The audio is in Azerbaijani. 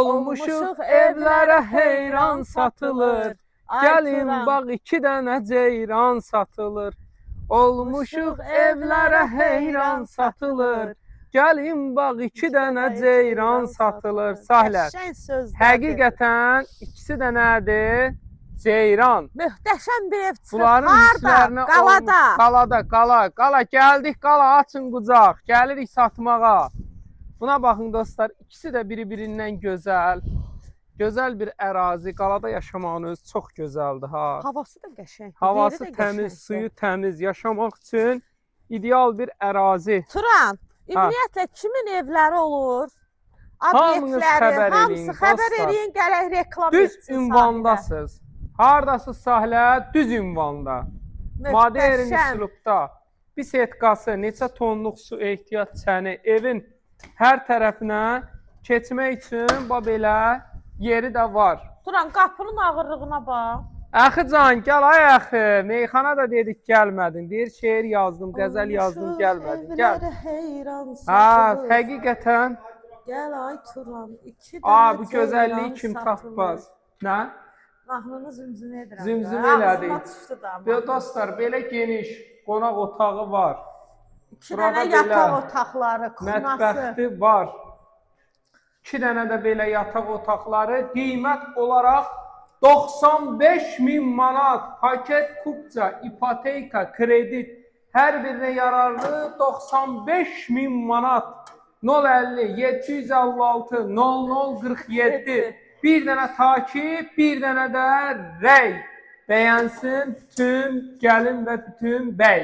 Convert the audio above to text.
Olmuşuq evlərə heyran satılır. Gəlin bax 2 dənə ceyran satılır. Olmuşuq evlərə heyran satılır. Gəlin bax 2 dənə ceyran satılır. Sahlər. Həqiqətən ikisi də nədir? Ceyran. Möhtəşəm bir ev çıxıb. Bunların üstlərinə Qalada. Qala. Gəldik qala, açın qucaq. Gəlirik satmağa. Buna baxın dostlar, ikisi də biri-birindən gözəl. Gözəl bir ərazi, qalada yaşamağınız çox gözəldir ha. Havası da qəşəng. Havası təmiz, suyu təmiz, yaşamaq üçün ideal bir ərazi. Turan, ümumiyyətlə kimin evləri olur? Hamınız xəbər eləyin, hamısı xəbər eləyin, gələk reklam düz ünvandasınız. Hardasınız Sahlə? Düz ünvanda. Modern üslubda. Bisetkası, neçə tonluq su ehtiyat çəni, evin hər tərəfinə keçmək üçün belə yeri də var. Turan, qapının ağırlığına bax. Əxi can, gəl ay əxi. Meyxana da dedik gəlmədin. Deyir, şeir yazdım, qəzəl yazdım, gəlmədin. Gəl. Həqiqətən. Gəl ay Turan, 2 dənə bu gözəlliyi kim tapmaz? Nə? Mahnını zümzümə edirəm. Zümzümə elədik. Dostlar, belə geniş qonaq otağı var. 2 dənə yataq otaqları, kuxnası. Mətbəxti var. 2 dənə də belə yataq otaqları. Qiymət olaraq 95.000 manat. Paket, kupça, ipoteka, kredit. Hər birinə yararlı 95.000 manat. 050 756 0047. Bir dənə takip, bir dənə də rey. Bəyənsin bütün gəlin və bütün bəy.